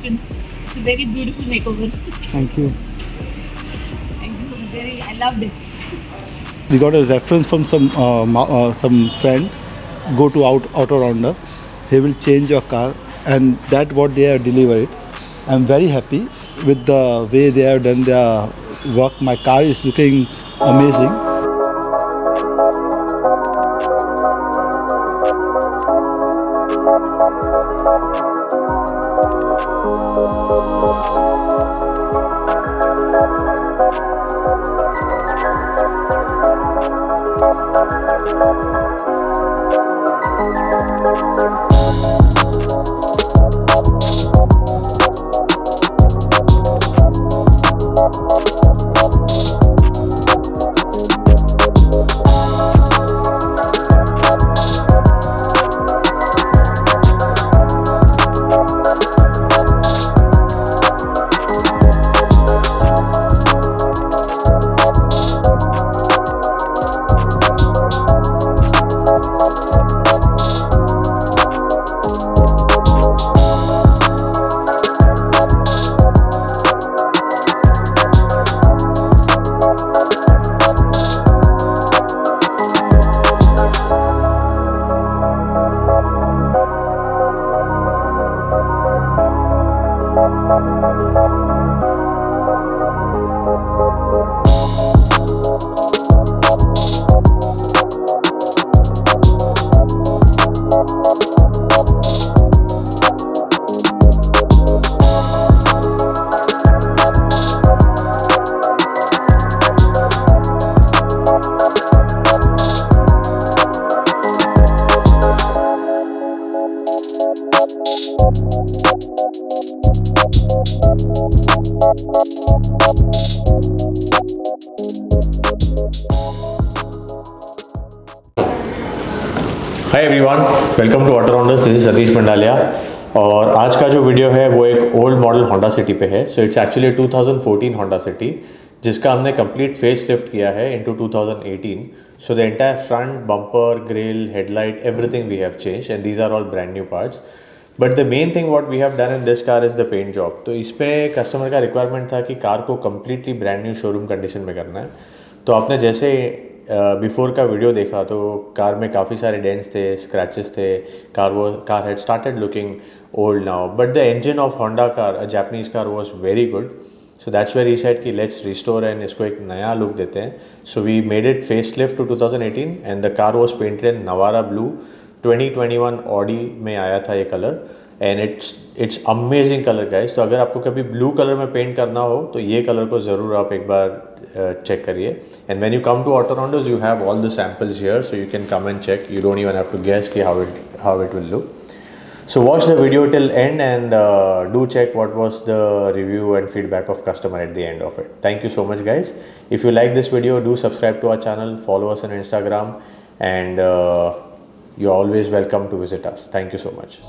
husband. It's a very beautiful makeover. Thank you. Thank you. I loved it. We got a reference from some friend. Go to Autorounder. He will change your car, and that what they have delivered. I'm very happy with the way they have done their work. My car is looking amazing. Hi everyone, welcome to Autorounders. This is Satish Mandalia और आज का जो video है वो एक old model Honda City पे है। So it's actually 2014 Honda City जिसका हमने कंप्लीट फेस लिफ्ट किया है into 2018। So the entire front bumper, grille, headlight, everything we have change and these are all brand new parts. But the main thing what we have done in this car is the paint job. तो इस पर customer का requirement था कि car को completely brand new showroom condition में करना है। तो आपने जैसे बिफोर का वीडियो देखा तो कार में काफ़ी सारे डेंट्स थे, स्क्रैचेस थे, car had started looking old now, but the engine of Honda car, a Japanese car, was very good. So that's where he said कि लेट्स रिस्टोर एंड इसको एक नया लुक देते हैं। So we made it face lift to 2018 and the car was painted in Navarra blue. 2021 Audi में आया था ये colour and it's amazing colour guys. तो अगर आपको कभी ब्लू कलर में पेंट करना हो तो ये कलर को ज़रूर आप एक बार check करिए। And when you come to Autorounders you have all the samples here, so you can come and check. You don't even have to guess कि how it will look. So watch the video till end and do check what was the review and feedback of customer at the end of it. Thank you so much guys. If you like this video, do subscribe to our channel, follow us on Instagram, and you're always welcome to visit us. Thank you so much.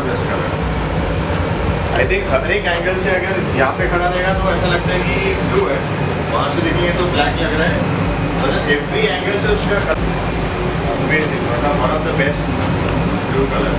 जबरदस्त colour. I think हर एक angle से अगर यहाँ पे खड़ा रहेगा तो ऐसा लगता है कि ब्लू है, वहाँ से देखेंगे तो ब्लैक लग रहा है, मतलब एवरी एंगल से उसका अमेजिंग, मतलब one of the best blue colour.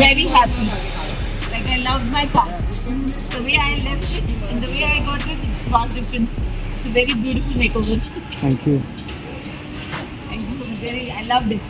Very happy. Like I loved my car. The way I left it and the way I got it, it was different. It's a very beautiful makeover. Thank you. I loved it.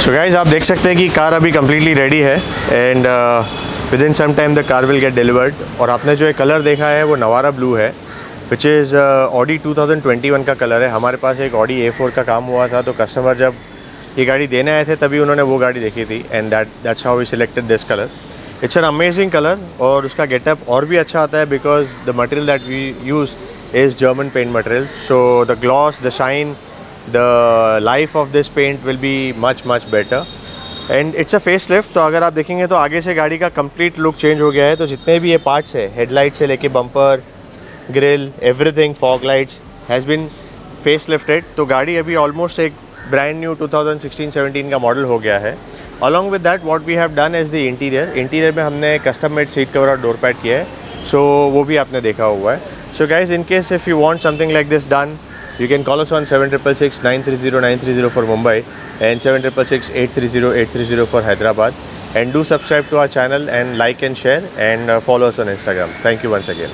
So guys, आप देख सकते हैं कि car अभी completely ready है and within some time the car will get delivered. और आपने जो ये कलर देखा है वो नवारा ब्लू है, which is Audi 2021 का कलर है. हमारे पास एक Audi A4 का काम हुआ था, तो कस्टमर जब ये गाड़ी देने आए थे तभी उन्होंने वो गाड़ी देखी थी and that's how we selected this color. It's an amazing color और उसका getup और भी अच्छा आता है because the material that we use is German paint material. So the gloss, the shine, the life of this paint will be much better and it's a facelift. तो अगर आप देखेंगे तो आगे से गाड़ी का complete look change हो गया है. तो जितने भी ये parts है, headlight से लेके bumper, grill, everything, fog lights has been facelifted. तो गाड़ी अभी almost एक brand new 2016-17 का model हो गया है. Along with that, what we have done is the interior. Interior में हमने custom made seat cover और door pad किया है. So वो भी आपने देखा हुआ है. So guys, in case if you want something like this done, you can call us on 7666 930 930 for Mumbai and 7666 830 830 for Hyderabad. And do subscribe to our channel and like and share and follow us on Instagram. Thank you once again.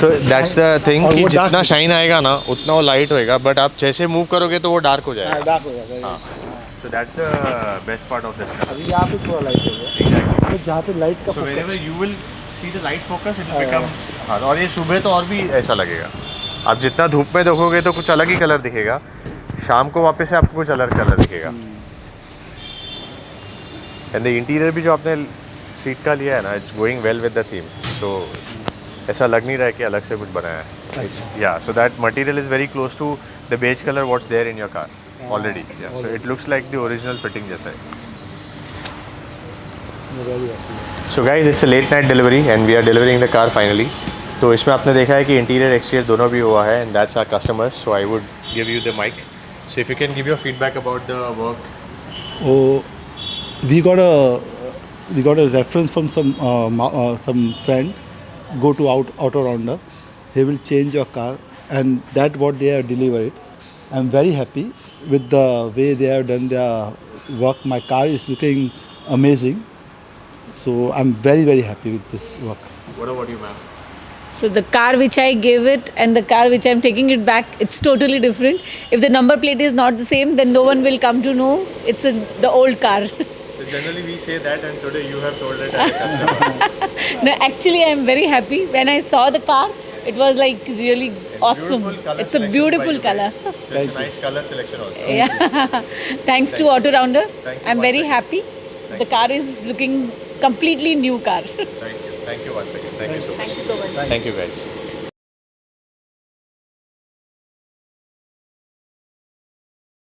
So that's the thing कि जितना shine आएगा ना उतना वो light होएगा, but आप जैसे move करोगे तो वो dark हो जाएगा. डार्क हो जाएगा. हाँ. So that's the best part of this car. अभी यहाँ पे थोड़ा लाइट हो गया. Exactly. तो जहाँ पे लाइट का So wherever you will see the light focus, it will become. हाँ. और ये सुबह तो और भी ऐसा लगेगा. आप जितना धूप में देखोगे तो कुछ अलग ही कलर दिखेगा, शाम को वापस से आपको कुछ अलग कलर दिखेगा. एंड द इंटीरियर भी जो आपने सीट का लिया है ना, it's going well with the theme. So ऐसा लग नहीं रहा है कि अलग से कुछ बनाया है. या so that material is very close to the beige colour what's there in your car already. So it looks like the original fitting जैसा है. So guys, it's a late night delivery and we are delivering the car finally. तो इसमें आपने देखा है कि interior exterior दोनों भी हुआ है and that's our customers. So I would give you the mic, so if you can give your feedback about the work. Oh, we got a reference from some friend. Go to Autorounder. He will change your car, and that what they have delivered. I'm very happy with the way they have done their work. My car is looking amazing, so I'm very happy with this work. What about you, ma'am? So the car which I gave it and the car which I'm taking it back, it's totally different. If the number plate is not the same, then no one will come to know it's the old car. So generally we say that, and today you have told it as a customer. No, actually I'm very happy. When I saw the car, it was like really awesome. It's a beautiful color. It's a nice color selection also. Yeah. Thanks to Autorounder. Thank you I'm very happy. The car is looking completely new car. Thank you once again. Thank you so much. Thank you so much. Thank you guys.